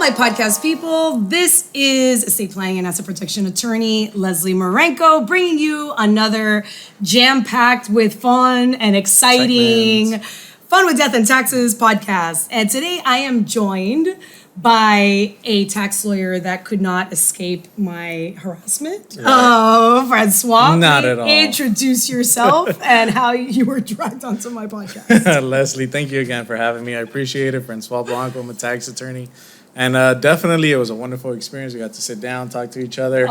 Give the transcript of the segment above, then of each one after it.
my podcast people. This is estate planning and asset protection attorney Leslie Marenco bringing you another jam-packed with fun and exciting Fun with Death and Taxes podcast. And today I am joined by a tax lawyer that could not escape my harassment. Francois, not at all. Introduce yourself and how you were dragged onto my podcast. Leslie, thank you again for having me. I appreciate it. Francois Blanco, I'm a tax attorney. And definitely it was a wonderful experience. We got to sit down, talk to each other.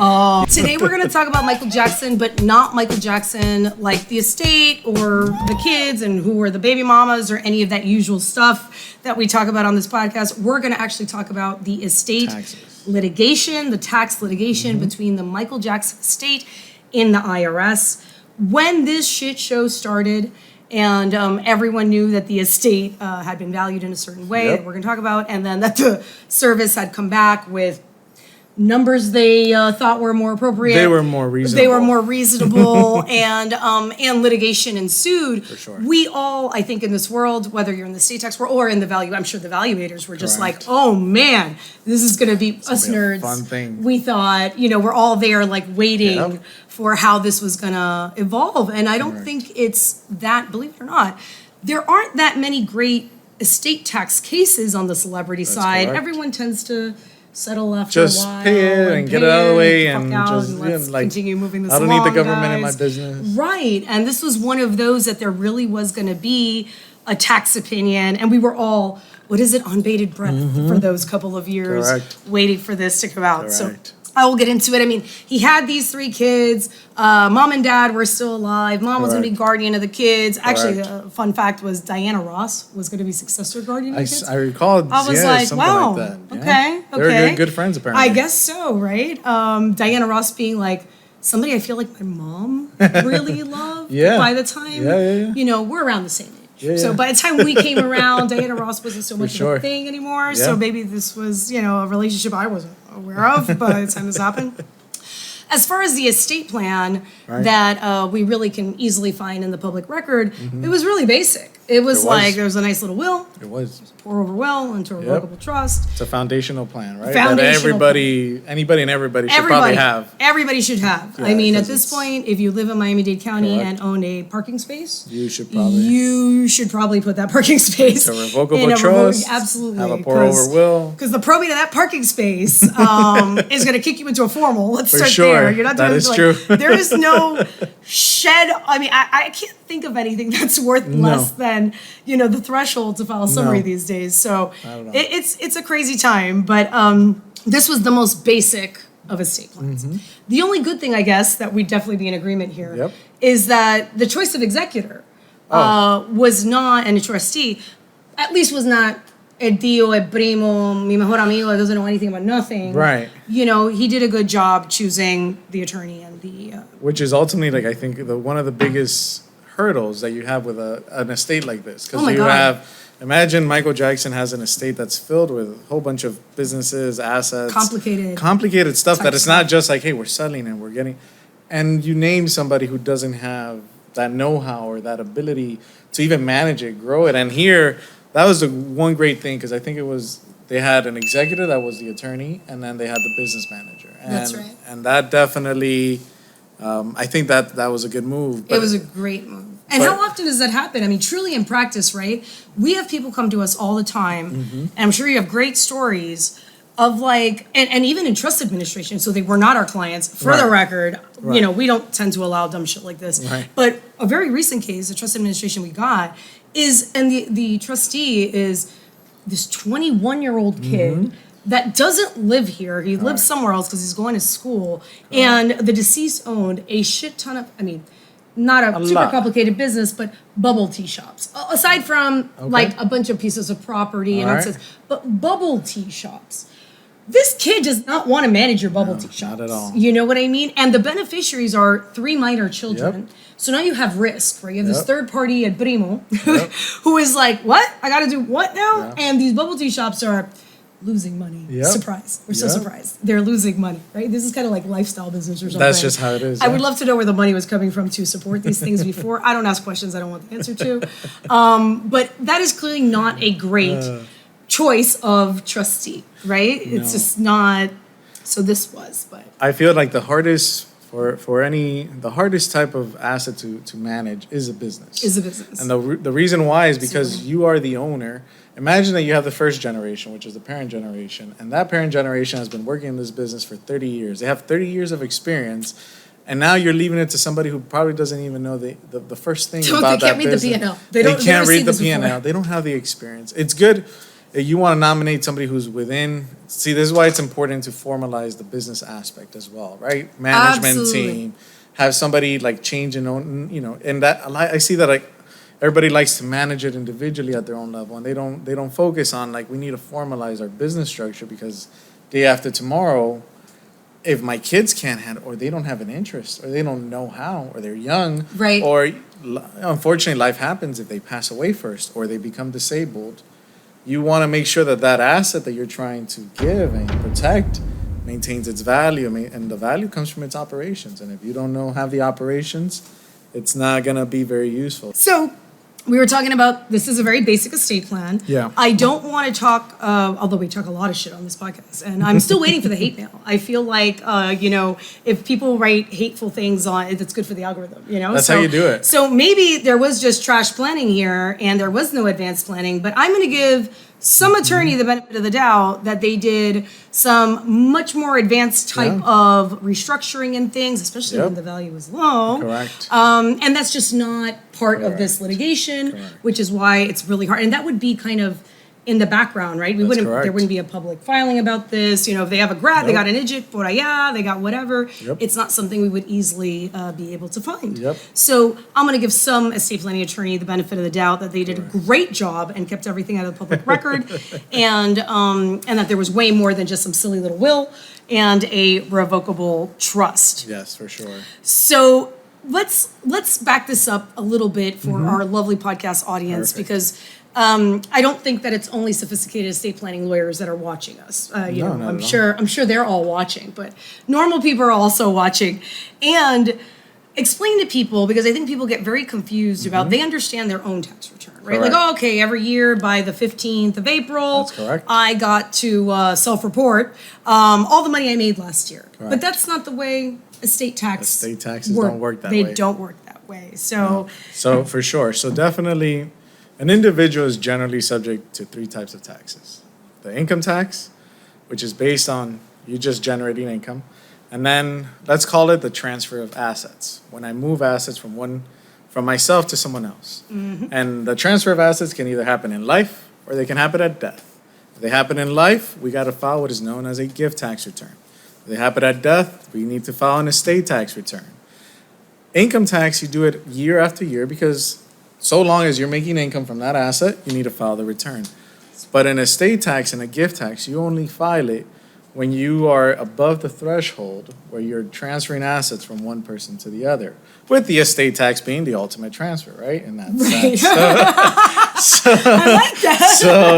Today we're going to talk about Michael Jackson, but not Michael Jackson like the estate or the kids and who were the baby mamas or any of that usual stuff that we talk about on this podcast. We're going to actually talk about the estate litigation, the tax litigation between the Michael Jackson estate and the IRS. When this shit show started, and everyone knew that the estate had been valued in a certain way that we're going to talk about, and then that the service had come back with numbers they thought were more appropriate. They were more reasonable. They were more reasonable, and litigation ensued. For sure. We all, I think, in this world, whether you're in the estate tax world or in the value, I'm sure the valuators were just like, oh man, this is going to be us nerds. Fun thing. We thought, we're all there like waiting for how this was going to evolve. And I don't think it's that, believe it or not, there aren't that many great estate tax cases on the celebrity side. Correct. Everyone tends to settle after just a while. pay it and get it out of the way and just let's continue moving this I don't along, need the government guys. in my business. Right. And this was one of those that there really was going to be a tax opinion. And we were all, on bated breath for those couple of years waiting for this to come out. So I will get into it. I mean, he had these 3 kids. Mom and dad were still alive. Mom was going to be guardian of the kids. Actually, the fun fact was Diana Ross was going to be successor guardian of the kids. I recall. I was like, something wow, like that. okay. They were good friends, apparently. I guess so, right? Diana Ross being like, somebody I feel like my mom really loved by the time, we're around the same age. So by the time we came around, Diana Ross wasn't so much of a thing anymore. So maybe this was, a relationship I wasn't aware of by the time this happened. As far as the estate plan that we really can easily find in the public record, it was really basic. It was like there was a nice little will. It was. Pour over will into a revocable trust. It's a foundational plan, right? Foundational that anybody and everybody should probably have. Everybody should have. I mean, at this point, if you live in Miami-Dade County and own a parking space, you should probably put that parking space in a revocable trust. Absolutely. Have a pour over will. Because the probate of that parking space is going to kick you into a formal. Let's start there. You're not doing that is true. There is no shed. I mean, I can't think of anything that's worth less than the threshold to file a summary these days. So it's a crazy time, but this was the most basic of estate plans. The only good thing, I guess, that we'd definitely be in agreement here is that the choice of executor was not, and a trustee, at least was not el tío, el primo, mi mejor amigo that doesn't know anything about nothing. Right. He did a good job choosing the attorney and the... Which is ultimately, I think, one of the biggest hurdles that you have with an estate like this. Because imagine Michael Jackson has an estate that's filled with a whole bunch of businesses, assets. Complicated stuff that it's not just like, hey, we're selling and we're getting... And you name somebody who doesn't have that know-how or that ability to even manage it, grow it. And here, that was the one great thing, because I think they had an executor that was the attorney, and then they had the business manager. And, that's right. And that definitely... I think that was a good move. It was a great move. And how often does that happen? I mean, truly in practice, right? We have people come to us all the time, and I'm sure you have great stories of and even in trust administration, so they were not our clients. For the record, we don't tend to allow dumb shit like this. Right. But a very recent case, the trust administration we got, and the trustee is this 21-year-old kid that doesn't live here. He lives somewhere else because he's going to school. And the deceased owned a shit ton of, not a super complicated business, but bubble tea shops. Aside from a bunch of pieces of property and nonsense, but bubble tea shops. This kid does not want to manage your bubble tea shops. Not at all. You know what I mean? And the beneficiaries are 3 minor children. So now you have risk, right? You have this third party at primo who is like, what? I got to do what now? And these bubble tea shops are losing money. Surprise. We're so surprised. They're losing money, right? This is kind of like lifestyle business or something. That's just how it is. I would love to know where the money was coming from to support these things before. I don't ask questions I don't want the answer to. But that is clearly not a great choice of trustee, right? It's just not, so this was, but. I feel like the hardest the hardest type of asset to manage is a business. And the reason why is because you are the owner. Imagine that you have the first generation, which is the parent generation, and that parent generation has been working in this business for 30 years. They have 30 years of experience, and now you're leaving it to somebody who probably doesn't even know the first thing about that business. They can't read the P&L. They can't read the P&L. They don't have the experience. It's good. You want to nominate somebody who's within. See, this is why it's important to formalize the business aspect as well, right? Management team, have somebody like change and own, and that I see that like everybody likes to manage it individually at their own level, and they don't focus on like we need to formalize our business structure because day after tomorrow, if my kids can't handle, or they don't have an interest, or they don't know how, or they're young, right, or unfortunately life happens if they pass away first or they become disabled. You want to make sure that asset that you're trying to give and protect maintains its value, and the value comes from its operations. And if you don't have the operations, it's not going to be very useful. So we were talking about, this is a very basic estate plan. Yeah. I don't want to talk, although we talk a lot of shit on this podcast, and I'm still waiting for the hate mail. I feel like, if people write hateful things on it, it's good for the algorithm, That's how you do it. So maybe there was just trash planning here and there was no advanced planning, but I'm going to give some attorney the benefit of the doubt that they did some much more advanced type of restructuring and things, especially when the value is low. Correct. And that's just not part of this litigation, which is why it's really hard. And that would be kind of in the background, right? There wouldn't be a public filing about this. If they have a grad, they got an IDGIT, por allá, they got whatever. It's not something we would easily be able to find. So I'm going to give some estate planning attorney the benefit of the doubt that they did a great job and kept everything out of the public record, and that there was way more than just some silly little will and a revocable trust. Yes, for sure. So let's back this up a little bit for our lovely podcast audience, because I don't think that it's only sophisticated estate planning lawyers that are watching us. I'm sure they're all watching, but normal people are also watching. And explain to people, because I think people get very confused about, they understand their own tax return, right? Correct. Like, okay, every year by the 15th of April, I got to self-report all the money I made last year. Correct. But that's not the way estate taxes don't work that way. They don't work that way. So for sure. So definitely, an individual is generally subject to 3 types of taxes. The income tax, which is based on you just generating income. And then let's call it the transfer of assets. When I move assets from myself to someone else. And the transfer of assets can either happen in life or they can happen at death. If they happen in life, we got to file what is known as a gift tax return. If they happen at death, we need to file an estate tax return. Income tax, you do it year after year because so long as you're making income from that asset, you need to file the return. But an estate tax and a gift tax, you only file it when you are above the threshold where you're transferring assets from one person to the other, with the estate tax being the ultimate transfer, right? In that sense. I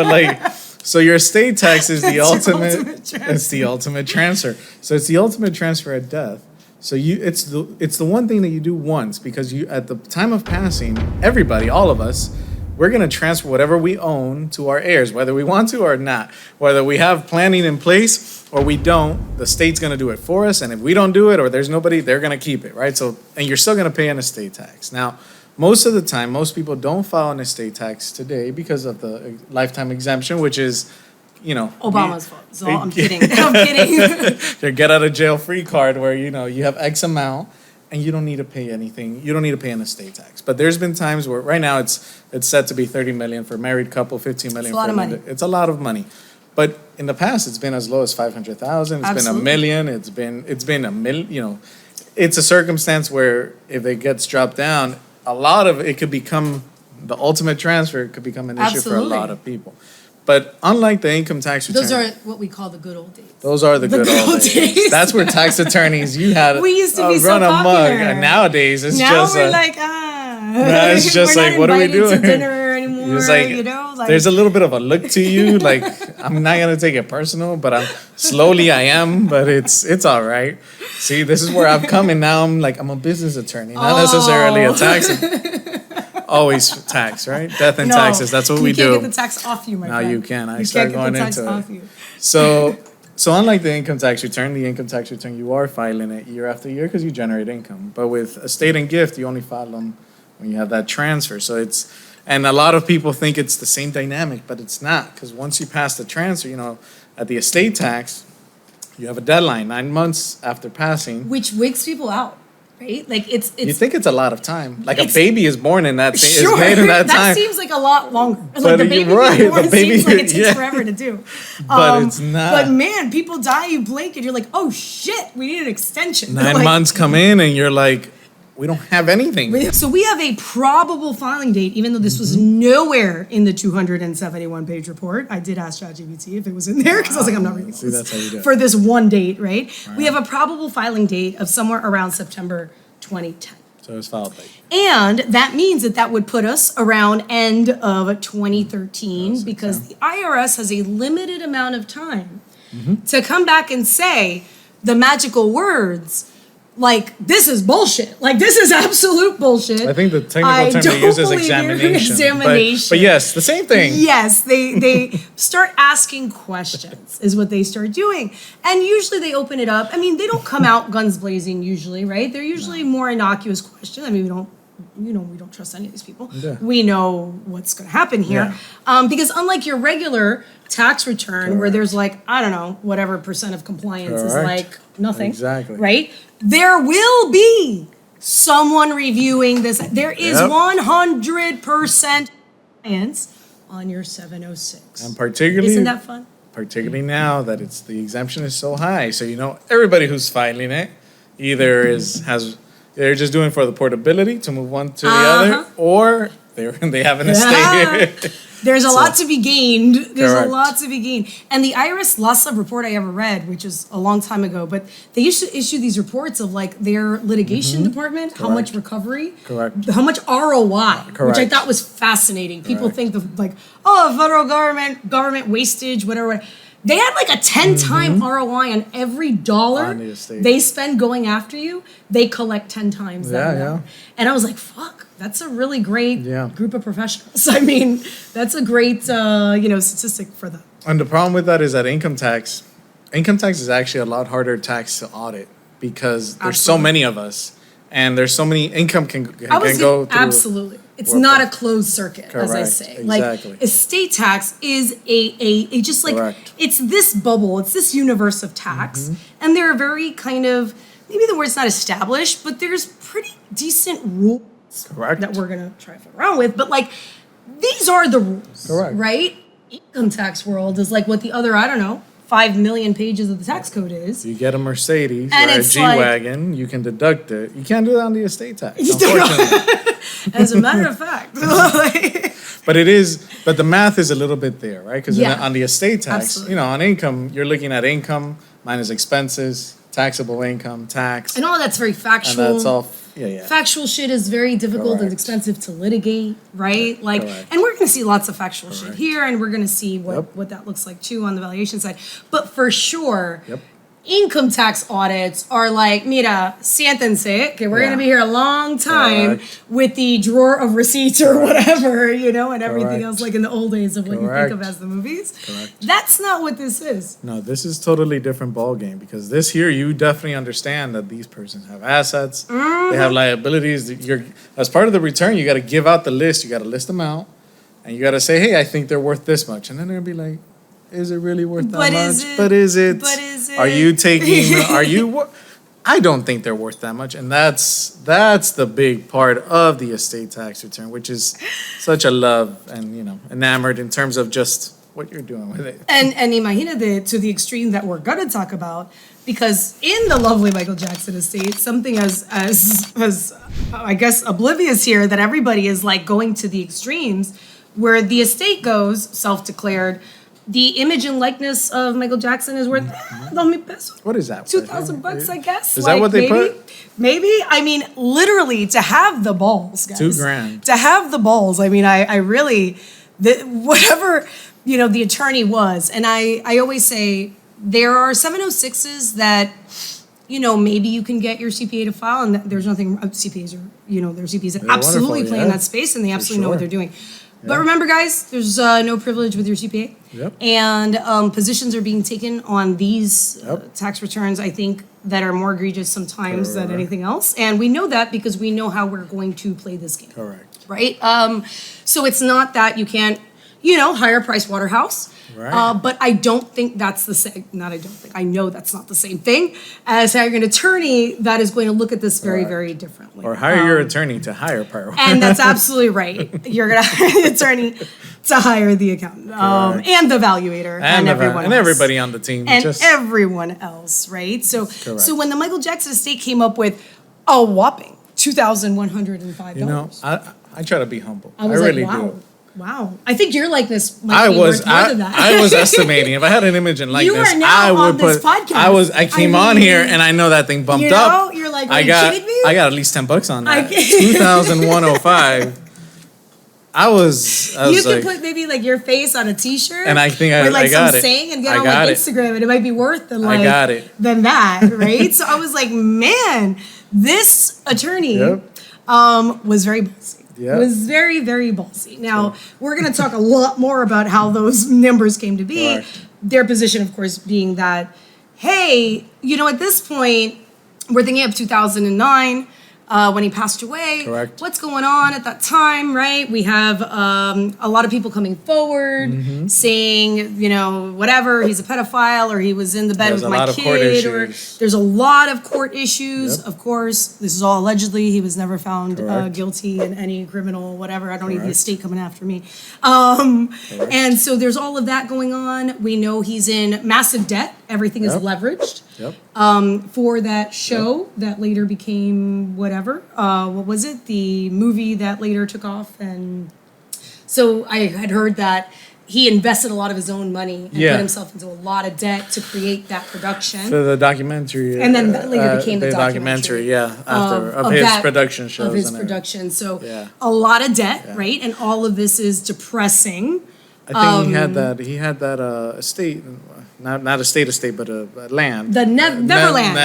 like that. So your estate tax is the ultimate. It's the ultimate transfer. So it's the ultimate transfer at death. So it's the one thing that you do once, because you, at the time of passing, everybody, all of us, we're going to transfer whatever we own to our heirs, whether we want to or not. Whether we have planning in place or we don't, the state's going to do it for us. And if we don't do it or there's nobody, they're going to keep it, right? So, and you're still going to pay an estate tax. Now, most of the time, most people don't file an estate tax today because of the lifetime exemption, which is, Obama's fault. So I'm kidding. I'm kidding. Your get out of jail free card where, you have X amount and you don't need to pay anything. You don't need to pay an estate tax. But there's been times where right now it's set to be $30 million for a married couple, $15 million for a money. It's a lot of money. But in the past, it's been as low as $500,000. It's been $1 million. It's been $1 million. It's a circumstance where if it gets dropped down, a lot of it could become the ultimate transfer. It could become an issue for a lot of people. But unlike the income tax return, those are what we call the good old days. Those are the good old days. That's where tax attorneys we used to be so popular. Mug, and nowadays it's just we're it's just we're what are we doing? To dinner anymore, it's there's a little bit of a look to you. Like, I'm not gonna take it personal, but I am, but it's all right. See, this is where I've come, and now I'm a business attorney, not necessarily a tax. Always tax, right? Death and No, taxes. That's what we do. You can't get the tax off you, my friend. No, you can. I You start can't going get the tax into off it. you. So unlike the income tax return, you are filing it year after year because you generate income. But with estate and gift, you only file them when you have that transfer. And a lot of people think it's the same dynamic, but it's not. Because once you pass the transfer, at the estate tax, you have a deadline, 9 months after passing. Which wigs people out, right? Like it's. You think it's a lot of time. Like a It's- baby is born in that thing, Sure, is made in that that time. seems like a lot longer. But Like the baby you're right, being born the baby- seems like it takes yeah. forever to do. But it's not. But man, people die, you blink, and you're like, oh shit, we need an extension. 9 Like, months come in and you're like, we don't have anything. So we have a probable filing date, even though this was nowhere in the 271-page report. I did ask ChatGPT if it was in there because I was like, I'm not reading See, this. that's how you do it. For this one date, right? We have a probable filing date of somewhere around September 2010. So it's filed late. And that means that would put us around end of 2013 because the IRS has a limited amount of time to come back and say the magical words like, this is bullshit. Like, this is absolute bullshit. I think the technical term they use is examination. But yes, the same thing. Yes, they start asking questions is what they start doing. And usually they open it up. I mean, they don't come out guns blazing usually, right? They're usually more innocuous questions. I mean, we don't trust any of these people. Yeah. We know what's going to happen here. Because unlike your regular tax return where there's like, I don't know, whatever percent of compliance is like nothing. Exactly. Right? There will be someone reviewing this. There is 100% compliance on your 706. And particularly, Isn't that fun? particularly now that the exemption is so high. So everybody who's filing it either they're just doing it for the portability to move one to the other, or they have an estate. There's a lot to be gained. There's Correct. a lot to be gained. And the IRS last report I ever read, which is a long time ago, but they used to issue these reports of like their litigation department, how much recovery, how much ROI, which I thought was fascinating. People think of like, federal government wastage, whatever. They had like a 10-time ROI on every dollar On the estate. they spend going after you. They collect 10 times that amount. And I was like, fuck, that's a really great group of professionals. I mean, that's a great, statistic for them. And the problem with that is that income tax is actually a lot harder tax to audit because there's so many of us and there's so many income can go through. Absolutely. It's not a closed circuit, as I say. Exactly. Like estate tax is a just like it's this bubble, it's this universe of tax, and there are very kind of maybe the word's not established, but there's pretty decent rules that we're gonna try to fuck around with. But like these are the rules, right? Income tax world is like what the other 5 million pages of the tax code is. You get a Mercedes And or a it's G-Wagon, you can deduct it. You can't do that on the estate tax, unfortunately. As a matter of fact. But the math is a little bit there, right? Because on the estate tax, Absolutely. on income, you're looking at income minus expenses, taxable income, tax. And all that's very factual. And that's all, Factual shit is very difficult and expensive to litigate, right? Like, and we're going to see lots of factual shit here, and we're going to see what that looks like too on the valuation side. But for sure, income tax audits are like, mira, siéntense, que we're going to be here a long time with the drawer of receipts or whatever, and everything else like in the old days of what you think of as the movies. That's not what this is. No, this is totally different ball game because this here, you definitely understand that these persons have assets, they have liabilities. As part of the return, you got to give out the list, you got to list them out, and you got to say, hey, I think they're worth this much. And then they're going to be like, is it really worth that much? But is it? Are you taking? I don't think they're worth that much, and that's the big part of the estate tax return, which is such a love and enamored in terms of just what you're doing with it. And imagínate to the extreme that we're gonna talk about, because in the lovely Michael Jackson estate, something as I guess oblivious here that everybody is like going to the extremes, where the estate goes self-declared. The image and likeness of Michael Jackson is worth $2,000 pesos. What is that? $2,000, I guess. Is that what they put? Maybe. I mean, literally, to have the balls, guys. $2,000. To have the balls. I mean, I really, whatever, the attorney was. And I always say there are 706s that maybe you can get your CPA to file, and there's nothing, CPAs are, there's CPAs that absolutely play in that space, and they absolutely know what they're doing. But remember, guys, there's no privilege with your CPA. Yep. And positions are being taken on these tax returns, I think, that are more egregious sometimes than anything else. And we know that because we know how we're going to play this game. Correct. Right? So it's not that you can't, hire Price Waterhouse. Right. But I don't think that's the same, I know that's not the same thing as hiring an attorney that is going to look at this very, very differently. Or hire your attorney to hire Price. And that's absolutely right. You're going to hire the attorney to hire the accountant, and the evaluator, and everyone else. And everybody on the team. And everyone else, right? So when the Michael Jackson estate came up with a whopping $2,105. I try to be humble. I was really like, wow. do. Wow. I think your likeness might be worth more than that. I was estimating. If I had an image in likeness, you are now I would on this podcast. I came on here and I know that thing bumped up. You're like, are you kidding me? I got at least $10 on that. 2,105. You could put maybe like your face on a T-shirt, and I think with like I got some it. saying and get on like Instagram, and it might be worth than like than that, right? So I was like, man, this attorney was very ballsy. It was very, very ballsy. Now, we're going to talk a lot more about how those numbers came to be. Correct. Their position, of course, being that, hey, at this point, we're thinking of 2009 when he passed away. Correct. What's going on at that time, right? We have a lot of people coming forward saying, whatever, he's a pedophile or he was in the bed with my kid. Or there's a lot of court issues. Of course, this is all allegedly. He was never found guilty in any criminal whatever. I don't need the estate coming after me. And so there's all of that going on. We know he's in massive debt. Everything is leveraged. For that show that later became whatever. What was it? The movie that later took off. And so I had heard that he invested a lot of his own money and put himself into a lot of debt to create that production. For the documentary. And then that later became the documentary. After of his production shows. Of his production. So a lot of debt, right? And all of this is depressing. I think he had that estate, not estate, but a land. The Neverland.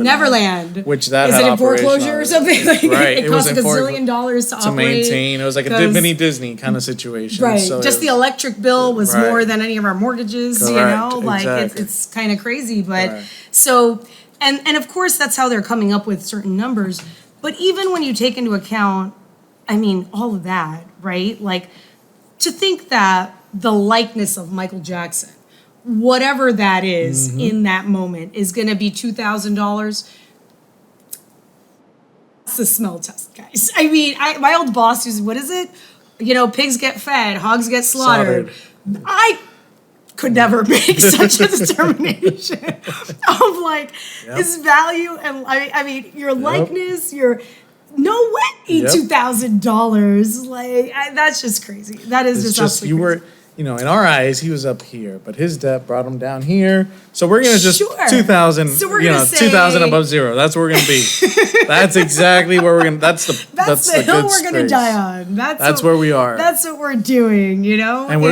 Neverland. Which that is had it in foreclosure or something? Like, it cost $1 zillion to operate. To maintain. It was like a mini Disney kind of situation. Right. So just the electric bill was more than any of our mortgages. Correct. Like it's kind of crazy. But so and of course that's how they're coming up with certain numbers. But even when you take into account, all of that, right? Like, to think that the likeness of Michael Jackson, whatever that is in that moment, is going to be $2,000. It's a smell test, guys. My old boss used, what is it? Pigs get fed, hogs get slaughtered. I could never make such a determination of like his value and your likeness, your. No way, $2,000. Like that's just crazy. That is just you crazy. Were, in our eyes, he was up here, but his debt brought him down here. So we're gonna just 2,000. So we're gonna say 2,000 above zero. That's where we're gonna be. That's exactly where we're gonna. That's the hill good we're gonna die on. That's where we are. That's what we're doing. And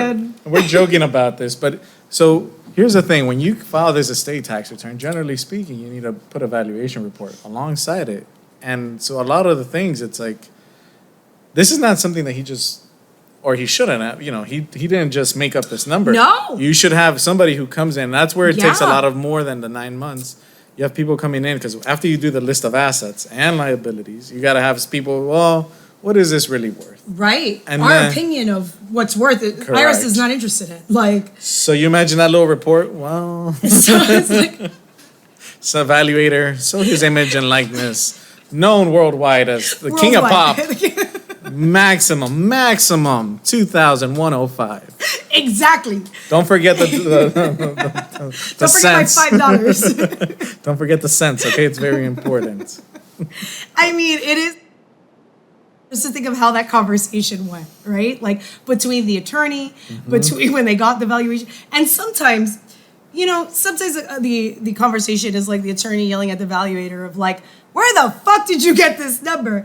we're joking about this, but so. Here's the thing: when you file this estate tax return, generally speaking, you need to put a valuation report alongside it. And so a lot of the things, it's like, this is not something that he shouldn't have, he didn't just make up this number. No. You should have somebody who comes in. That's where it takes a lot of more than the 9 months. You have people coming in, because after you do the list of assets and liabilities, you got to have people, well, what is this really worth? Right. And our opinion of what's worth it, IRS is not interested in. So you imagine that little report? Well, so it's like, so evaluator, so his image and likeness. Known worldwide as the king of pop. maximum 2,105. Exactly. Don't forget the Don't forget cents. my $5. Don't forget the cents, okay? It's very important. It is just to think of how that conversation went, right? Like between the attorney, between when they got the valuation, and sometimes the conversation is like the attorney yelling at the valuator of like, where the fuck did you get this number?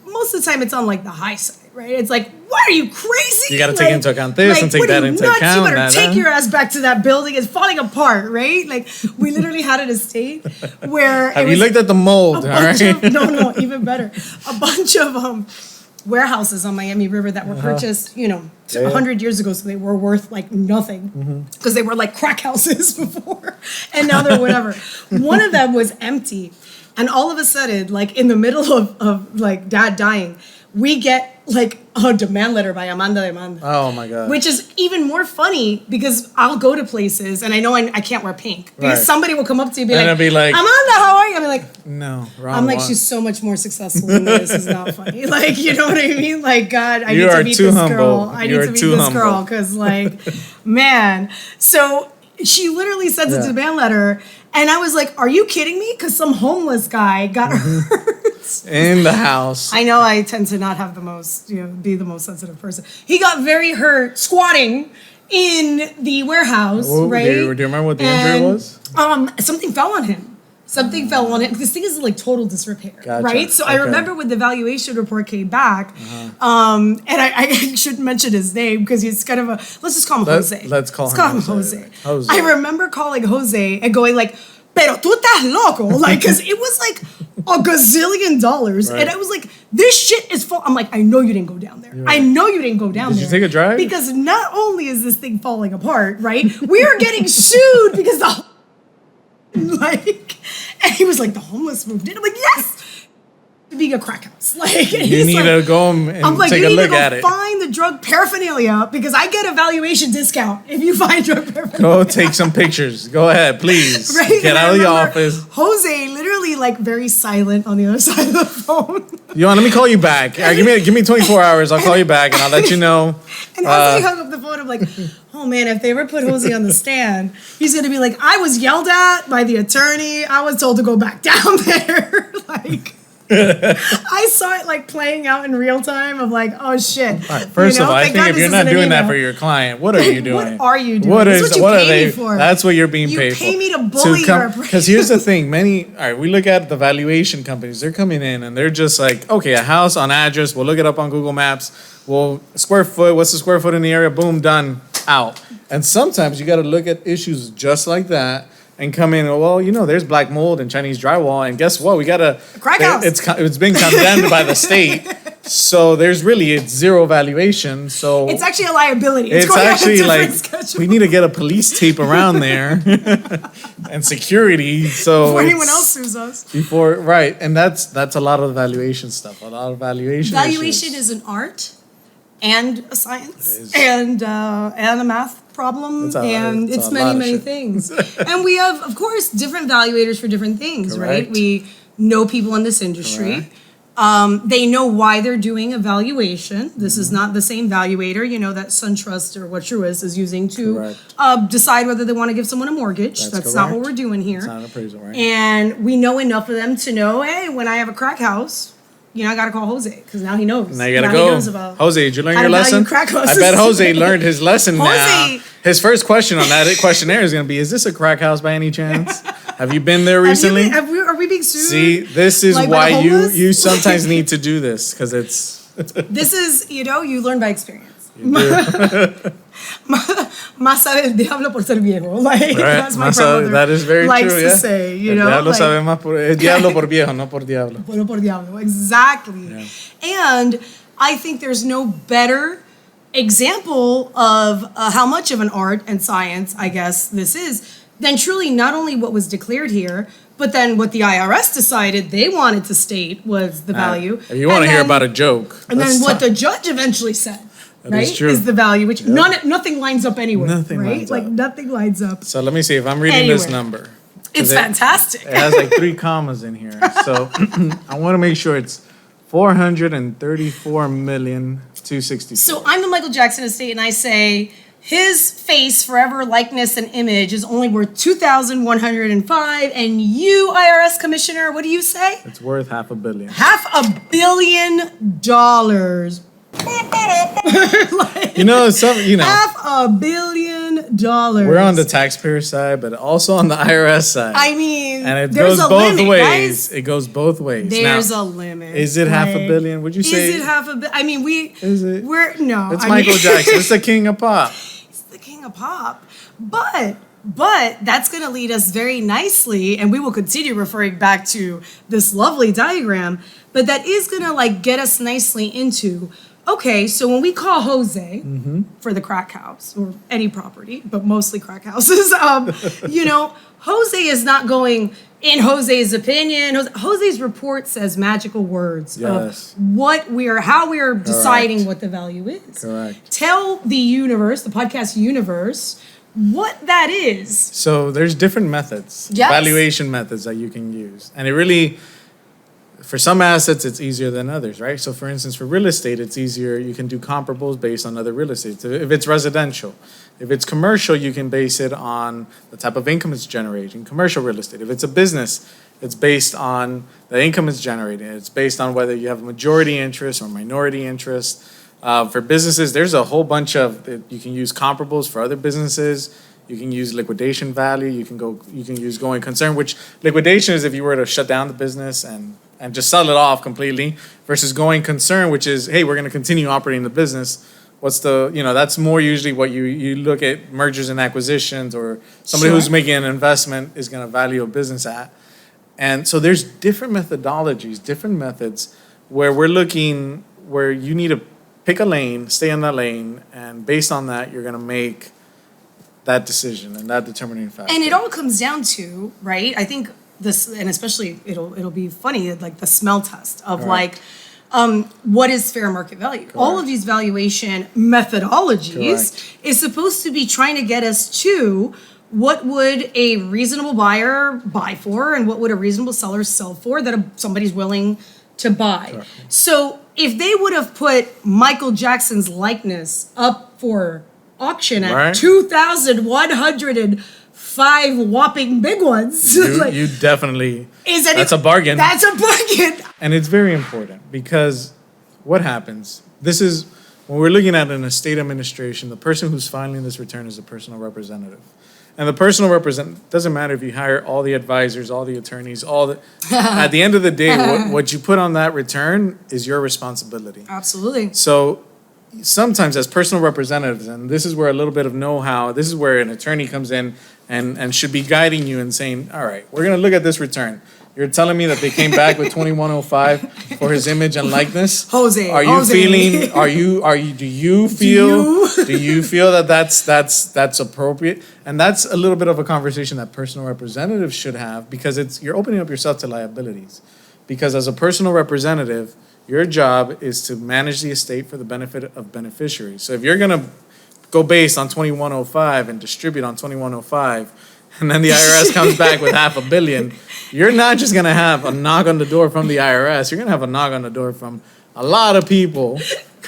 most of the time it's on like the high side, right? It's like, what are you crazy? You got to take into account this and take that into account. You better take your ass back to that building. It's falling apart, right? Like we literally had an estate where have you looked at the mold? All right. No, even better. A bunch of warehouses on Miami River that were purchased, 100 years ago, so they were worth like nothing because they were like crack houses before, and now they're whatever. One of them was empty, and all of a sudden, like in the middle of like dad dying, we get like a demand letter by Amanda Demanda. Oh my God. Which is even more funny because I'll go to places and I know I can't wear pink because somebody will come up to you and be like, Amanda, how are you? I'll be like, no, wrong I'm like, one. She's so much more successful than this. Is not funny. Like, you know what I mean? Like, God, I need to meet this girl. I need to meet this girl because, like, man. So she literally sends a demand letter. And I was like, are you kidding me? Because some homeless guy got hurt. In the house. I know I tend to not have the most, be the most sensitive person. He got very hurt squatting in the warehouse, right? Do you remember what the injury was? Something fell on him. Something fell on it. This thing is like total disrepair, Gotcha. right? So I remember when the valuation report came back, and I shouldn't mention his name because he's kind of let's just call him Jose. Let's call him Jose. I remember calling Jose and going like, pero tú estás loco, like, because it was like $1 gazillion, right. And I was like, this shit is full. I'm like, I know you didn't go down there. Right. I know you didn't go down there. Did you take a drive? Because not only is this thing falling apart, right? We are getting sued because and he was like, the homeless moved in. I'm like, yes. Being a crack house. Like, you need to go and take a look at it. Find the drug paraphernalia because I get a valuation discount if you find drug paraphernalia. Go take some pictures. Go ahead, please. Right? Get out of the office. Jose literally like very silent on the other side of the phone. Let me call you back. Give me 24 hours. I'll call you back and I'll let you know. And Jose hung up the phone. I'm like, oh man, if they ever put Jose on the stand, he's gonna be like, I was yelled at by the attorney. I was told to go back down there. Like, I saw it like playing out in real time of like, oh shit. All right, first of all, I think if you're not doing that for your client, what are you doing? What are you doing? What are they for? That's what you're being paid for. You pay me to bully your appraiser. Because here's the thing, we look at the valuation companies, they're coming in and they're just like, okay, a house on address, we'll look it up on Google Maps, square foot, what's the square foot in the area, boom, done, out. And sometimes you gotta look at issues just like that and come in, there's black mold and Chinese drywall, and guess what? We got a crack house. It's been condemned by the state, so there's really zero valuation. So it's actually a liability. It's actually like we need to get a police tape around there and security. So before anyone else sues us. And that's a lot of the valuation stuff. A lot of valuation. Valuation is an art and a science and a math problem, it's many things. And we have, of course, different valuators for different things, Correct. right? We know people in this industry. They know why they're doing a valuation. This is not the same valuator, that SunTrust or what Truist is using to decide whether they want to give someone a mortgage. That's not what we're doing here. It's not an appraisal, right? And we know enough of them to know, hey, when I have a crack house, I gotta call Jose because now he knows. Now you gotta go. Jose, did you learn your lesson? I bet Jose learned his lesson now. His first question on that questionnaire is gonna be, is this a crack house by any chance? Have you been there recently? Are we being sued? See, this is why you sometimes need to do this because it's. This is, you learn by experience. Más sabe el diablo por ser viejo. Like, that's my grandmother. That is very likes true, to say, El diablo sabe más el diablo por viejo, no por diablo. Bueno por diablo, exactly. Yeah. And I think there's no better example of how much of an art and science, I guess, this is, than truly not only what was declared here, but then what the IRS decided they wanted to state was the value. If you want to hear about a joke. And then what the judge eventually said. That is true. Is the value, which nothing lines up anywhere. Nothing lines up. So let me see if I'm reading this number. It's fantastic. It has like 3 commas in here. So I want to make sure it's $434,264,000. So I'm the Michael Jackson estate, and I say his face, forever, likeness, and image is only worth $2,105. And you, IRS commissioner, what do you say? It's worth $500 million. $500 million. $500 million. We're on the taxpayer side, but also on the IRS side. I mean, and it there's goes a both limit, ways. guys. It goes both ways. There's now, a limit. Is it half a billion? Would you say? Is it half a billion? I mean, Is it? No. It's Michael Jackson. It's the king of pop. He's the king of pop. But that's going to lead us very nicely, and we will continue referring back to this lovely diagram, but that is going to like get us nicely into, okay, so when we call Jose for the crack house or any property, but mostly crack houses, Jose is not going in Jose's opinion. Jose's report says magical words of how we are deciding what the value is. Correct. Tell the universe, the podcast universe, what that is. So there's different methods, valuation methods that you can use. And it really, for some assets, it's easier than others, right? So for instance, for real estate, it's easier. You can do comparables based on other real estate. So if it's residential, if it's commercial, you can base it on the type of income it's generating, commercial real estate. If it's a business, it's based on the income it's generating. It's based on whether you have a majority interest or minority interest. For businesses, there's a whole bunch of, you can use comparables for other businesses. You can use liquidation value. You can use going concern, which liquidation is if you were to shut down the business and just sell it off completely, versus going concern, which is, hey, we're going to continue operating the business. What's that's more usually what you look at mergers and acquisitions, or somebody who's making an investment is going to value a business at. And so there's different methodologies, different methods where we're looking, where you need to pick a lane, stay in that lane, and based on that, you're going to make that decision and that determining factor. And it all comes down to, right? I think this, and especially it'll be funny, like the smell test of what is fair market value? Correct. All of these valuation methodologies is supposed to be trying to get us to what would a reasonable buyer buy for and what would a reasonable seller sell for that somebody's willing to buy. Correct. So if they would have put Michael Jackson's likeness up for auction at 2,105 whopping big ones. You definitely, that's a bargain. That's a bargain. And it's very important because what happens, this is, when we're looking at an estate administration, the person who's filing this return is a personal representative. And the personal representative, doesn't matter if you hire all the advisors, all the attorneys, at the end of the day, what you put on that return is your responsibility. Absolutely. So sometimes as personal representatives, and this is where a little bit of know-how, this is where an attorney comes in and should be guiding you and saying, all right, we're going to look at this return. You're telling me that they came back with 2105 for his image and likeness? Jose, do you feel that that's appropriate? And that's a little bit of a conversation that personal representatives should have, because you're opening up yourself to liabilities. Because as a personal representative, your job is to manage the estate for the benefit of beneficiaries. So if you're going to go based on 2105 and distribute on 2105, and then the IRS comes back with $500 million, you're not just going to have a knock on the door from the IRS. You're going to have a knock on the door from a lot of people.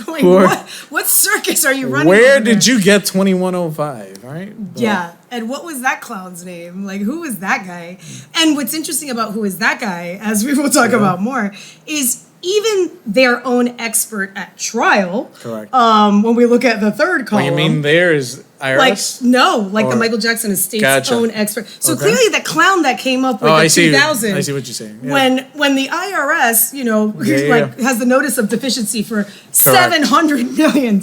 Going, what circus are you running? Where did you get 2105, right? Yeah, and what was that clown's name? Like, who was that guy? And what's interesting about who is that guy, as we will talk about more, is even their own expert at trial. Correct. When we look at the third column. What you mean there is IRS? The Michael Jackson estate's own expert. So clearly the clown that came up with the 2000. I see what you're saying. Yeah. When the IRS, has the notice of deficiency for $700 million.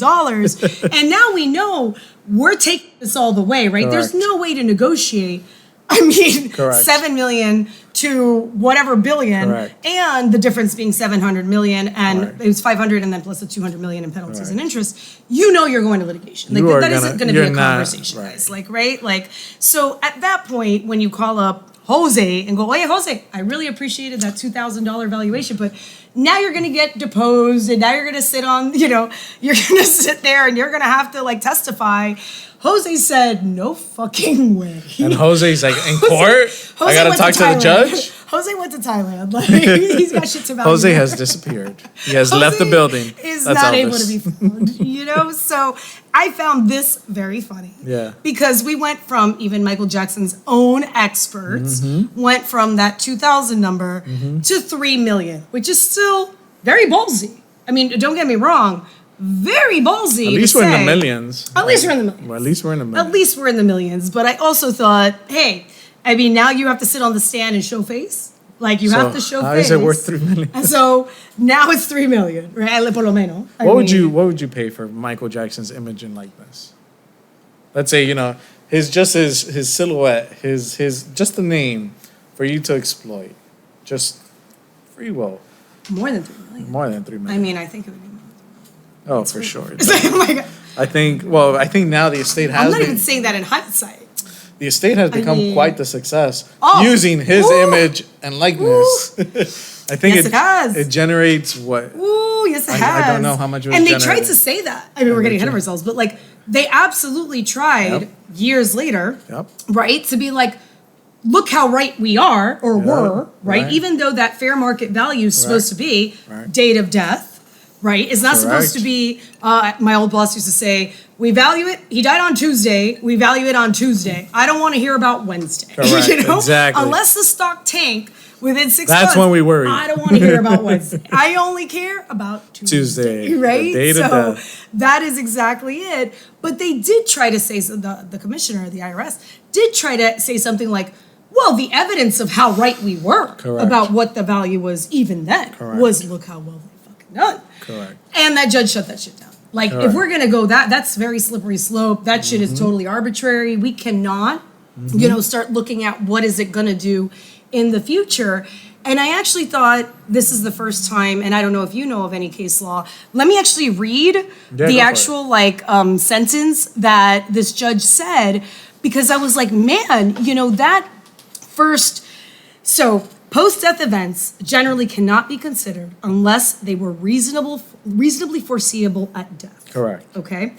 And now we know we're taking this all the way, right? Correct. There's no way to negotiate. I mean, Correct. 7 million to whatever billion, Correct. And the difference being 700 million, and Correct. It was 500, and then plus the 200 million in penalties Correct. And interest. You know you're going to litigation. Like that isn't going to be a conversation, right. Guys. Right? So at that point, when you call up Jose and go, "Oh, hey, Jose, I really appreciated that $2,000 valuation, but now you're going to get deposed, and now you're going to sit on, you're going to sit there, and you're going to have to testify." Jose said, "No fucking way." And Jose's like, in court? I got to talk to the judge? Jose went to Thailand. He's got shit to value. Jose has disappeared. He has left the building. Is not able to be found. So I found this very funny. Yeah. Because we went from even Michael Jackson's own experts, went from that 2,000 number to 3 million, which is still very ballsy. I mean, don't get me wrong. very ballsy. At least we're in the millions. At least we're in the millions. Well, at least we're in the millions. At least we're in the millions. But I also thought, hey, I mean, now you have to sit on the stand and show face. Like, you have to show how face. is it worth $3 million? And so now it's $3 million, right? Por lo menos. What would you pay for Michael Jackson's image and likeness? Let's say, his silhouette, his just the name for you to exploit. Just free will. More than $3 million. More than $3 million. I mean, I think it would be more than $3 million. Oh, for sure. Oh my God. I think now the estate has I'm not even saying that in hindsight. The estate has become quite the success using his image and likeness. I think it has. It generates what? Ooh, yes, it has. I don't know how much it was And they generated. tried to say that. I mean, we're getting ahead of ourselves, but like, they absolutely tried years later, right, to be like, look how right we are, or were, right? Even though that fair market value is supposed to be date of death, right? It's not supposed to be, my old boss used to say, we value it, he died on Tuesday, we value it on Tuesday. I don't want to hear about Wednesday. Correct. Exactly. Unless the stock tanked within 6 months. That's when we worry. I don't want to hear about Wednesday. I only care about Tuesday. Right? The date of death. That is exactly it. But they did try to say, the commissioner of the IRS did try to say something like, well, the evidence of how right we were about what the value was even then was look how well they fucking done. Correct. And that judge shut that shit down. Like, if we're going to go that's very slippery slope. That shit is totally arbitrary. We cannot, start looking at what is it going to do in the future. And I actually thought this is the first time, and I don't know if you know of any case law. Let me actually read the actual sentence that this judge said, because I was like, man, that first, so post-death events generally cannot be considered unless they were reasonably foreseeable at death. Correct. Okay?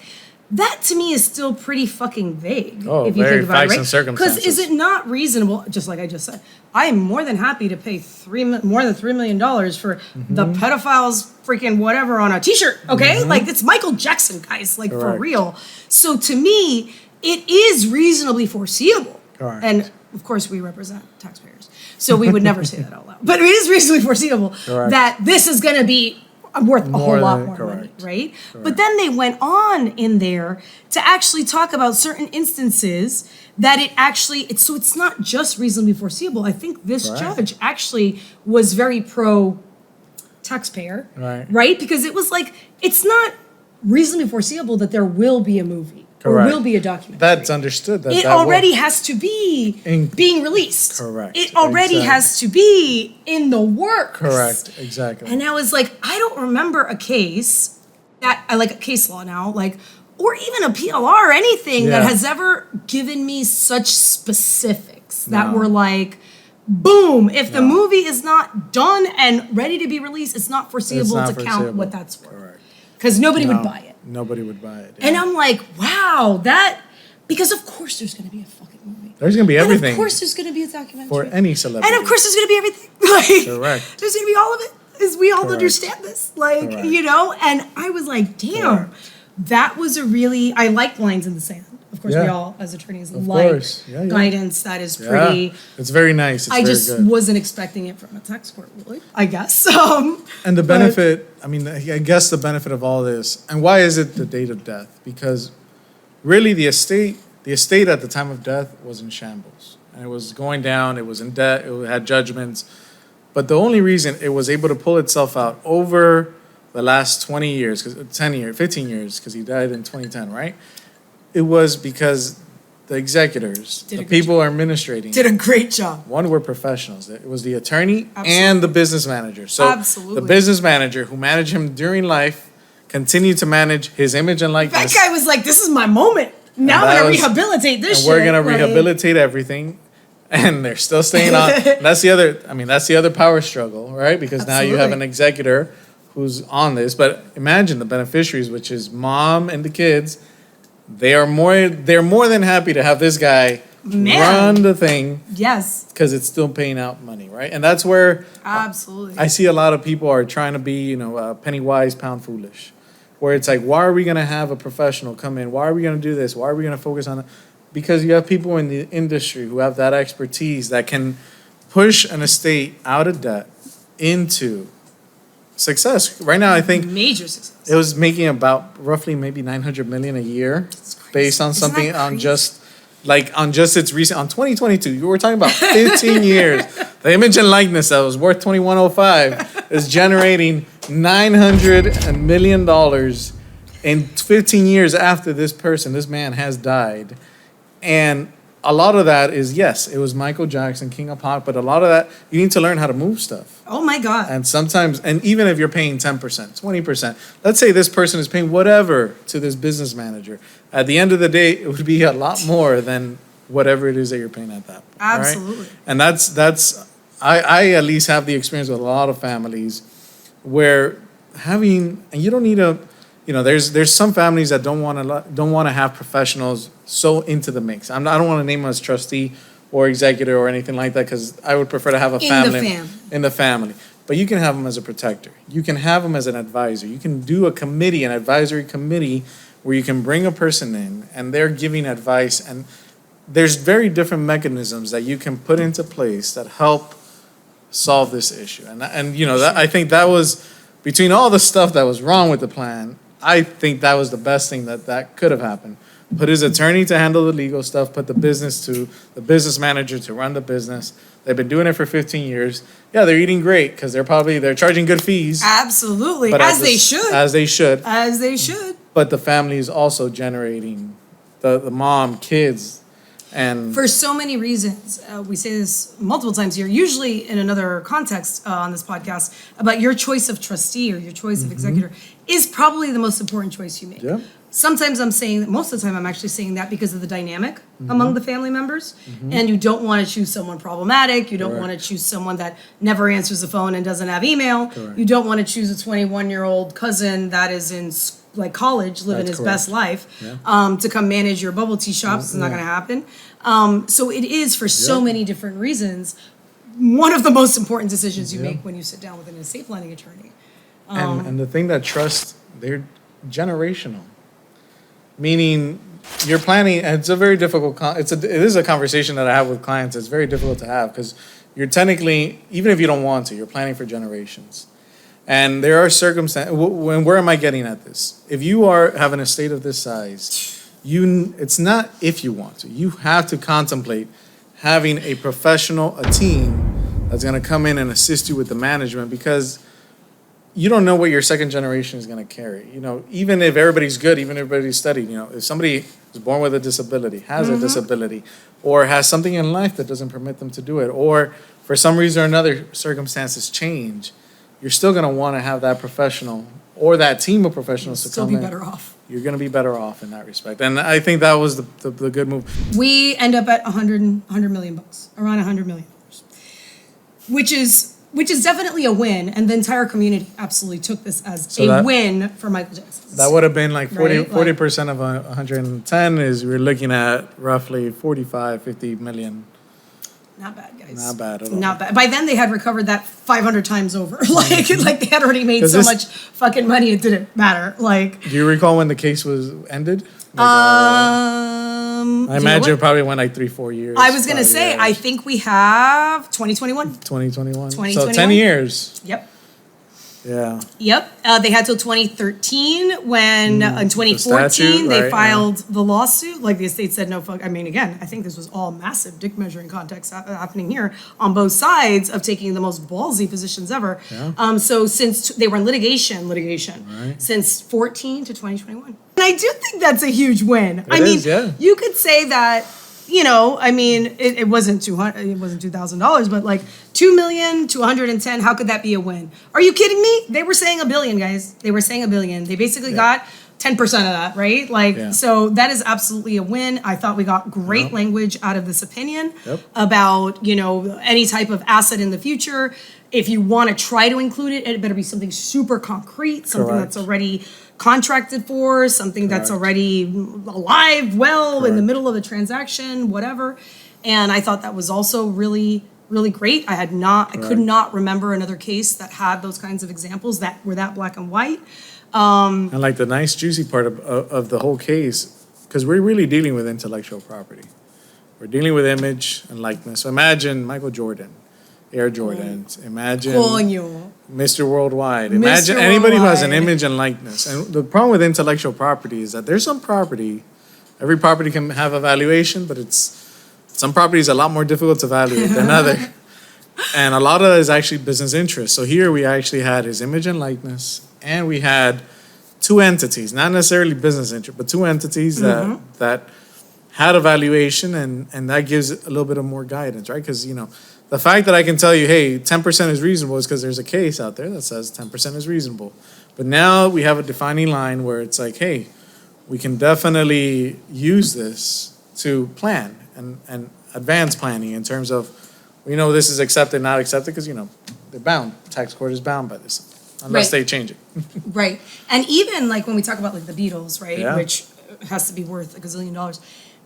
That to me is still pretty fucking vague. Oh, if you very think about facts it, right? and circumstances. Because is it not reasonable, just like I just said, I am more than happy to pay more than $3 million for the pedophile's freaking whatever on a t-shirt, okay? Like, it's Michael Jackson, guys, like, for real. So to me, it is reasonably foreseeable. Correct. And of course, we represent taxpayers, so we would never say that out loud. But it is reasonably foreseeable that this is going to be worth a whole lot more money, right? But then they went on in there to actually talk about certain instances that it's not just reasonably foreseeable. I think this judge actually was very pro taxpayer, right? Because it was like, it's not reasonably foreseeable that there will be a movie. Or will be a documentary. That's understood. It already has to be being released. Correct. It already has to be in the works. Correct. Exactly. And I was like, I don't remember a case that I like a case law now, like, or even a PLR or anything that has ever given me such specifics that were like, boom, if the movie is not done and ready to be released, it's not foreseeable to count what that's worth. Correct. Because nobody would buy it. Nobody would buy it. And I'm like, wow, because of course there's going to be a fucking movie. There's going to be everything. And of course there's going to be a documentary. For any celebrity. And of course there's going to be everything. Like, Correct. There's going to be all of it. As we all understand this. Like, and I was like, damn, that was I like lines in the sand. Of course, we all, as attorneys, like guidance that is pretty. It's very nice. It's I just wasn't expecting it from a tax court, really, I guess. And the benefit, I guess the benefit of all this, and why is it the date of death? Because really the estate at the time of death was in shambles. And it was going down, it was in debt, it had judgments. But the only reason it was able to pull itself out over the last 20 years, 15 years, because he died in 2010, right? It was because the executors, the people administrating, did a great job. One were professionals. It was the attorney and the business manager. So the business manager who managed him during life continued to manage his image and likeness. That guy was like, this is my moment. Now I'm going to rehabilitate this shit. And we're going to rehabilitate everything. And they're still staying on. That's the other power struggle, right? Because now you have an executor who's on this. But imagine the beneficiaries, which is mom and the kids. They're more than happy to have this guy run the thing. Yes. Because it's still paying out money, right? And that's where I see a lot of people are trying to be, penny wise, pound foolish. Where it's like, why are we going to have a professional come in? Why are we going to do this? Why are we going to focus on it? Because you have people in the industry who have that expertise that can push an estate out of debt into success. Right now, I think major success. it was making about roughly maybe 900 million a year based on something on just its recent, on 2022. You were talking about 15 years. The image and likeness that was worth 2105 is generating $900 million in 15 years after this man has died. And a lot of that is, yes, it was Michael Jackson, King of Pop, but a lot of that, you need to learn how to move stuff. Oh my God. And sometimes, and even if you're paying 10%, 20%, let's say this person is paying whatever to this business manager. At the end of the day, it would be a lot more than whatever it is that you're paying at that point. Absolutely. Right? And I at least have the experience with a lot of families where and you don't need there's some families that don't want to have professionals so into the mix. I don't want to name them as trustee or executor or anything like that, because I would prefer to have a family in the family. But you can have them as a protector. You can have them as an advisor. You can do an advisory committee where you can bring a person in and they're giving advice, and there's very different mechanisms that you can put into place that help solve this issue. And I think that was, between all the stuff that was wrong with the plan, I think that was the best thing that could have happened. Put his attorney to handle the legal stuff, put the business manager to run the business. They've been doing it for 15 years. Yeah, they're eating great because they're charging good fees. Absolutely, But as they should. As they should. As they should. But the family is also generating the mom, kids, and for so many reasons. We say this multiple times here, usually in another context on this podcast, about your choice of trustee or your choice of executor is probably the most important choice you make. Yeah. Sometimes I'm saying that, most of the time I'm actually saying that because of the dynamic among the family members. And you don't want to choose someone problematic. You don't want to choose someone that never answers the phone and doesn't have email. Correct. You don't want to choose a 21-year-old cousin that is in college, living his best life, to come manage your bubble tea shops. It's not going to happen. So it is, for so many different reasons, one of the most important decisions you make when you sit down with an estate planning attorney. And the thing that they're generational. Meaning, you're planning, and it's a very difficult, it is a conversation that I have with clients. It's very difficult to have because you're technically, even if you don't want to, you're planning for generations. And there are circumstances, where am I getting at this? If you have an estate of this size, it's not if you want to. You have to contemplate having a team that's going to come in and assist you with the management, because you don't know what your second generation is going to carry. Even if everybody's good, even if everybody's studied, if somebody is born with a disability, has a disability, or has something in life that doesn't permit them to do it, or for some reason or another circumstances change, you're still going to want to have that professional or that team of professionals to come in. Still be better off. You're going to be better off in that respect. And I think that was the good move. We end up at $100 million, around $100 million, which is definitely a win, and the entire community absolutely took this as win for Michael Jackson. That would have been like 40% of 110 is we're looking at roughly 50 million. Not bad, guys. Not bad at all. Not bad. By then they had recovered that 500 times over. like they had already made so much fucking money it didn't matter. Do you recall when the case was ended? I imagine it probably went like 3-4 years. I was gonna say, I think we have 2021. 2021. So 10 years. Yep. Yeah. Yep. They had till 2013 when in 2014 they filed the lawsuit. The estate said no fuck. I mean, again, I think this was all massive dick measuring context happening here on both sides of taking the most ballsy positions ever. Yeah. So since they were in litigation, since 14 to 2021. And I do think that's a huge win. You could say that, it wasn't $200,000, but like $2 million to 110. How could that be a win? Are you kidding me? They were saying $1 billion, guys. They were saying $1 billion. They basically got 10% of that, right? So that is absolutely a win. I thought we got great language out of this opinion about, any type of asset in the future. If you want to try to include it, it better be something super concrete, something that's already contracted for, something that's already alive, in the middle of the transaction, whatever. And I thought that was also really, really great. I could not remember another case that had those kinds of examples that were that black and white. And the nice juicy part of the whole case, because we're really dealing with intellectual property. We're dealing with image and likeness. So imagine Michael Jordan, Air Jordans. Imagine Mr. Worldwide. Imagine anybody who has an image and likeness. And the problem with intellectual property is that there's some property, every property can have a valuation, but some property is a lot more difficult to evaluate than other. And a lot of that is actually business interest. So here we actually had his image and likeness, and we had two entities, not necessarily business interest, but two entities that had a valuation, and that gives it a little bit of more guidance, right? Because, the fact that I can tell you, hey, 10% is reasonable is because there's a case out there that says 10% is reasonable. But now we have a defining line where it's like, hey, we can definitely use this to plan and advance planning in terms of, this is accepted, not accepted, because, they're bound. Tax court is bound by this, unless they change it. Right. And even like when we talk about like the Beatles, right, Yeah. which has to be worth $1 gazillion,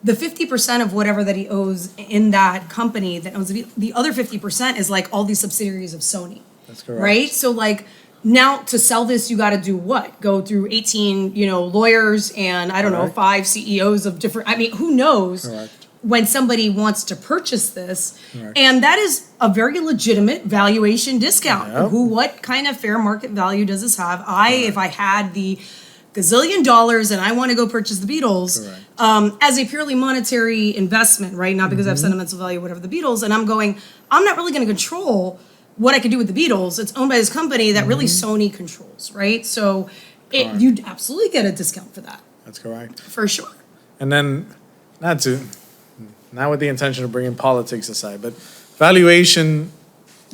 the 50% of whatever that he owes in that company that owns the other 50% is like all these subsidiaries of Sony. That's correct. Right? So like now to sell this, you got to do what? Go through 18, lawyers and I don't know, 5 CEOs of different, who knows? Correct. When somebody wants to purchase this. Correct. And that is a very legitimate valuation discount. Yep. What kind of fair market value does this have? If I had the gazillion dollars and I want to go purchase the Beatles, as a purely monetary investment, right? Not because I have sentimental value, whatever the Beatles, and I'm not really going to control what I could do with the Beatles. It's owned by this company that really Sony controls, right? So you'd absolutely get a discount for that. That's correct. For sure. And then, not with the intention of bringing politics aside, but valuation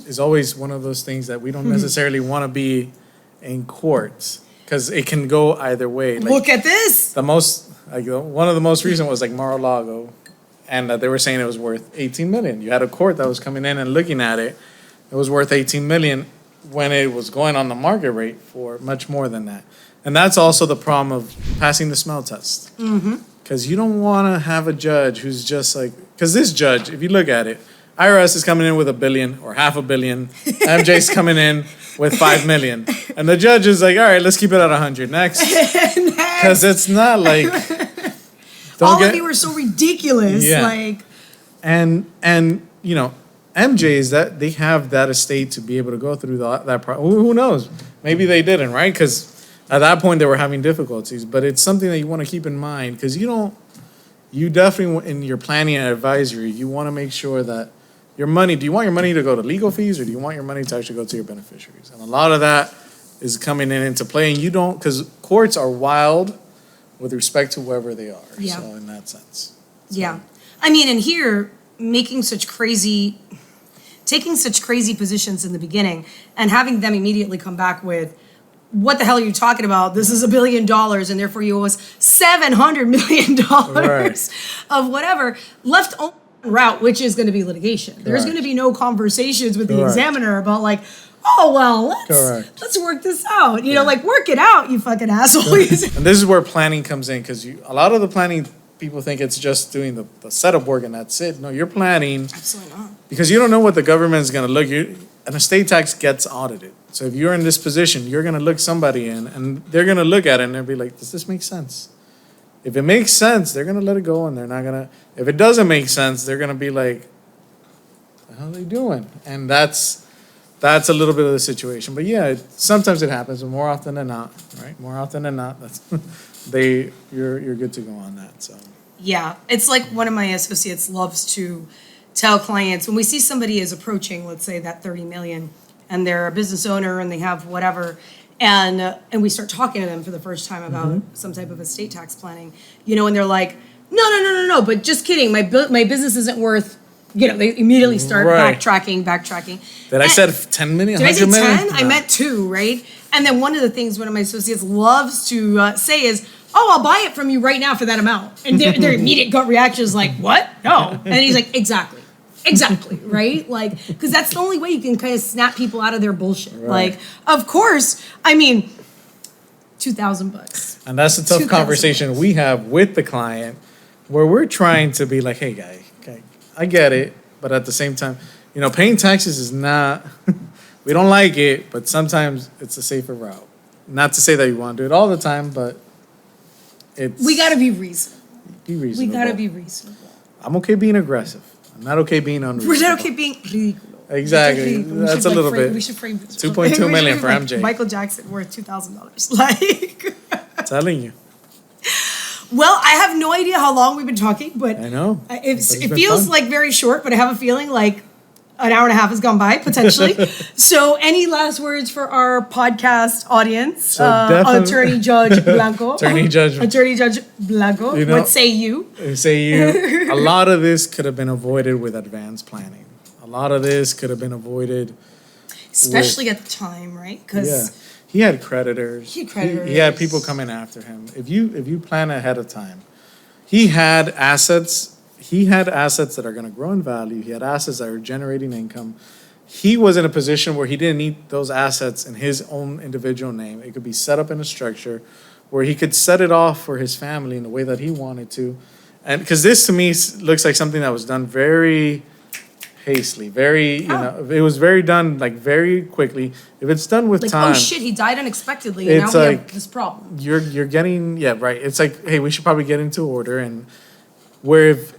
is always one of those things that we don't necessarily want to be in court, because it can go either way. Look at this. One of the most recent was like Mar-a-Lago, and they were saying it was worth $18 million. You had a court that was coming in and looking at it. It was worth $18 million when it was going on the market rate for much more than that. And that's also the problem of passing the smell test. Because you don't want to have a judge who's just like, because this judge, if you look at it, IRS is coming in with $1 billion or $500 million. MJ's coming in with $5 million. And the judge is like, all right, let's keep it at 100. Next. Because it's not like. All of you are so ridiculous. Yeah. Like. And MJ's, that they have that estate to be able to go through that. Who knows? Maybe they didn't, right? Because at that point they were having difficulties. But it's something that you want to keep in mind, because you definitely, in your planning and advisory, you want to make sure that do you want your money to go to legal fees, or do you want your money to actually go to your beneficiaries? And a lot of that is coming into play, and because courts are wild with respect to whoever they are. Yeah. So in that sense. Yeah. And here, taking such crazy positions in the beginning and having them immediately come back with, what the hell are you talking about? This is $1 billion, and therefore you owe us $700 million of whatever, left on route, which is going to be litigation. There's going to be no conversations with the examiner about like, oh, well, let's work this out. Work it out, you fucking asshole. And this is where planning comes in, because a lot of the planning, people think it's just doing the setup work and that's it. No, you're planning. Absolutely not. Because you don't know what the government is going to look. An estate tax gets audited. So if you're in this position, you're going to look somebody in, and they're going to look at it and they'll be like, does this make sense? If it makes sense, they're going to let it go, and they're not going to. If it doesn't make sense, they're going to be like, what the hell are they doing? And that's a little bit of the situation. But yeah, sometimes it happens, but more often than not, right? More often than not, you're good to go on that. So yeah, it's like one of my associates loves to tell clients, when we see somebody is approaching, let's say, that 30 million, and they're a business owner and they have whatever, and we start talking to them for the first time about some type of estate tax planning, and they're like, no, but just kidding, my business isn't worth, they immediately start backtracking. I said 10 million? Did I say 10? Million? I meant 2, right? And then one of the things one of my associates loves to say is, oh, I'll buy it from you right now for that amount. And their immediate gut reaction is like, what? No. And he's like, exactly, right? Like, because that's the only way you can kind of snap people out of their bullshit. Right. Like, of course, $2,000. And that's a tough conversation we have with the client, where we're trying to be like, hey, guy, okay, I get it, but at the same time, paying taxes is not, we don't like it, but sometimes it's a safer route. Not to say that you want to do it all the time, but we got to be reasonable. Be reasonable. We got to be reasonable. I'm okay being aggressive. I'm not okay being unreasonable. We're not okay being ridiculous. Exactly. That's a little bit. We should frame this. 2.2 million for MJ. Michael Jackson worth $2,000. Like, Telling you. well, I have no idea how long we've been talking, but I know. it feels like very short, but I have a feeling like an hour and a half has gone by, potentially. So any last words for our podcast audience? Attorney Judge Blanco. Attorney Judge Blanco. What say you? A lot of this could have been avoided with advanced planning. A lot of this could have been avoided. Especially at the time, right? Because he had creditors. He had people coming after him. If you plan ahead of time, he had assets. He had assets that are going to grow in value. He had assets that are generating income. He was in a position where he didn't need those assets in his own individual name. It could be set up in a structure where he could set it off for his family in the way that he wanted to. And because this to me looks like something that was done very hastily, it was very done like very quickly. If it's done with time. Oh shit, he died unexpectedly and now we have this problem. You're getting, right. It's like, hey, we should probably get into order. And where if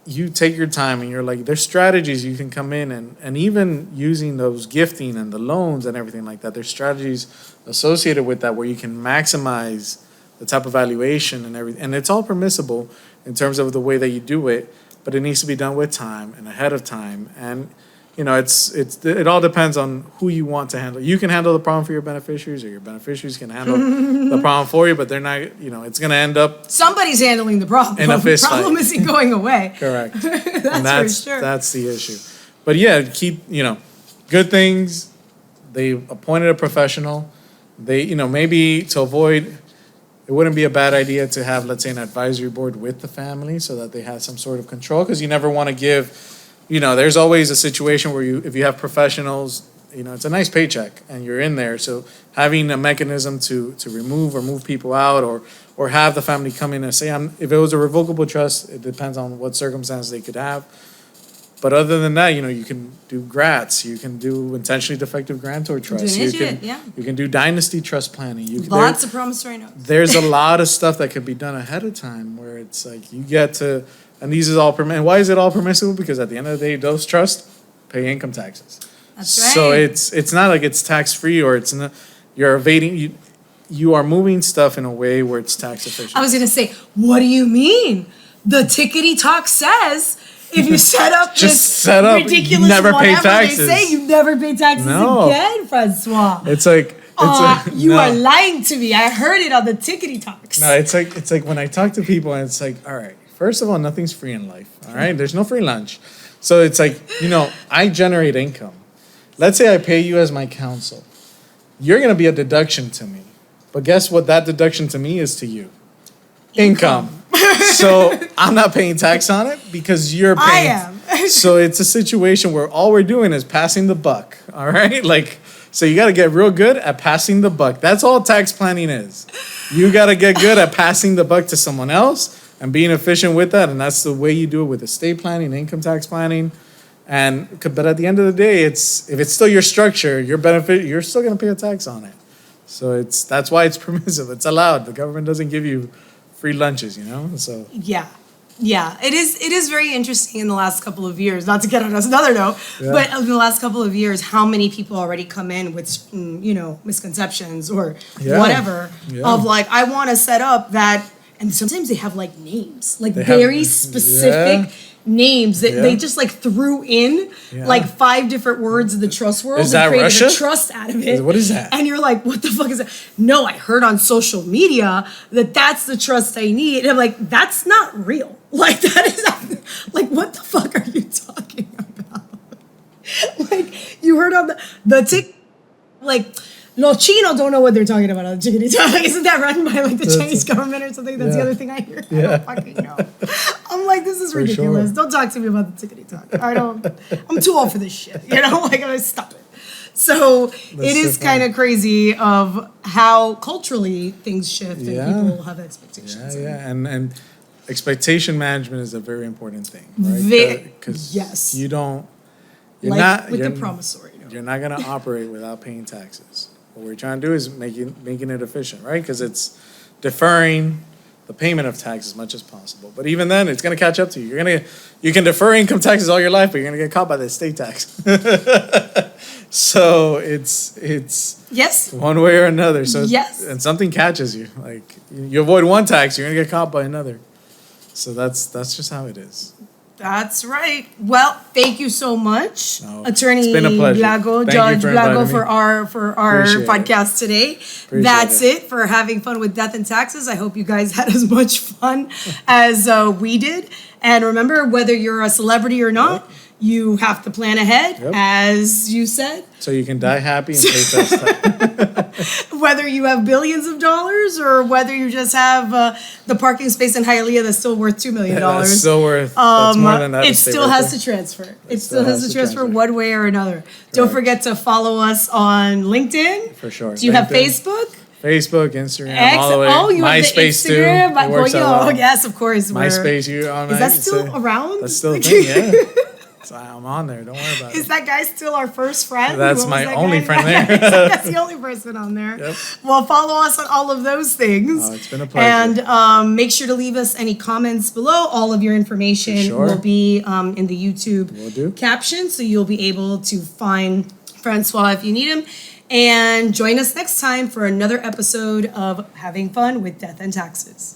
you take your time and you're like, there's strategies you can come in and even using those gifting and the loans and everything like that, there's strategies associated with that where you can maximize the type of valuation and everything. And it's all permissible in terms of the way that you do it, but it needs to be done with time and ahead of time. And, it all depends on who you want to handle. You can handle the problem for your beneficiaries, or your beneficiaries can handle the problem for you, but they're not, it's going to end up. Somebody's handling the problem. In a fist The problem isn't going away. Correct. That's for sure. That's the issue. But keep, good things. They appointed a professional. They, maybe to avoid, it wouldn't be a bad idea to have, let's say, an advisory board with the family so that they have some sort of control, because you never want to give. There's always a situation where if you have professionals, it's a nice paycheck and you're in there. So having a mechanism to remove or move people out or have the family come in and say, if it was a revocable trust, it depends on what circumstances they could have. But other than that, you can do grats, you can do intentionally defective grantor trusts. You can do dynasty trust planning. Lots of promissory notes. There's a lot of stuff that could be done ahead of time where it's like you get to. And these is all and why is it all permissible? Because at the end of the day, those trusts pay income taxes. That's right. So it's not like it's tax free or it's not. You're evading. You are moving stuff in a way where it's tax efficient. I was gonna say, what do you mean? The Tickety-Tok says if you set up ridiculous you never pay taxes. They say you never pay taxes again, Francois. It's like. You are lying to me. I heard it on the Tickety-Toks. No, it's like when I talk to people and it's like, all right. First of all, nothing's free in life, all right? There's no free lunch. So it's like, I generate income. Let's say I pay you as my counsel. You're going to be a deduction to me. But guess what that deduction to me is to you? Income. So I'm not paying tax on it because you're paying. I am. So it's a situation where all we're doing is passing the buck, all right? So you got to get real good at passing the buck. That's all tax planning is. You got to get good at passing the buck to someone else and being efficient with that, and that's the way you do it with estate planning, income tax planning, but at the end of the day, if it's still your structure, your benefit, you're still going to pay a tax on it. So that's why it's permissive. It's allowed. The government doesn't give you free lunches, So yeah, it is very interesting in the last couple of years. Not to get on another note, but in the last couple of years, how many people already come in with misconceptions or whatever of like, I want to set up that. And sometimes they have names, very specific names that they just threw in 5 different words of the trust world and created Russia? A trust out of it. What is that? And you're like, what the fuck is that? No, I heard on social media that's the trust I need. And I'm like, that's not real. That is what the fuck are you talking about? You heard on the tick, Los Chinos don't know what they're talking about on the Tickety-Tok. Isn't that run by the Chinese government or something? That's the other thing I hear. I don't fucking know. I'm like, this is ridiculous. Don't talk to me about the Tickety-Tok. I'm too old for this shit. I'm gonna stop it. So it is kind of crazy of how culturally things shift and people have expectations. And expectation management is a very important thing, right? Because you don't. The promissory note. You're not gonna operate without paying taxes. What we're trying to do is making it efficient, right? Because it's deferring the payment of tax as much as possible. But even then, it's going to catch up to you. You can defer income taxes all your life, but you're going to get caught by the estate tax. So it's Yes. one way or another. So Yes. and something catches you. Like you avoid one tax, you're going to get caught by another. So that's just how it is. That's right. Well, thank you so much, No, Attorney it's been a pleasure. Blanco, Thank you Judge for Blanco, inviting me. for our Appreciate podcast today. Appreciate That's it. it for having fun with death and taxes. I hope you guys had as much fun as we did. And remember, whether you're a celebrity or not, you have to plan ahead, Yep. as you said. So you can die happy and pay fast tax. Whether you have billions of dollars or whether you just have the parking space in Hialeah that's still worth $2 million. That's still worth. That's more than that. It estate still right has there. to transfer. It still still has to transfer one way or another. Don't forget to follow us on LinkedIn. For sure. Do you have LinkedIn, Facebook? Facebook, Instagram, X? all the way. Oh, you have the MySpace too. Instagram. It works out Oh, well. yes, of course. MySpace, you on Is that? that still around? That's still a thing, yeah. So I'm on there. Don't worry about Is it. that guy still our first friend? That's What was my that only guy? friend there. That's the only person on there. Yep. Well, follow us on all of those things. Oh, it's been a pleasure. And make sure to leave us any comments below. All of your information For sure. will be in the YouTube Will do. caption, so you'll be able to find Francois if you need him. And join us next time for another episode of Having Fun with Death and Taxes.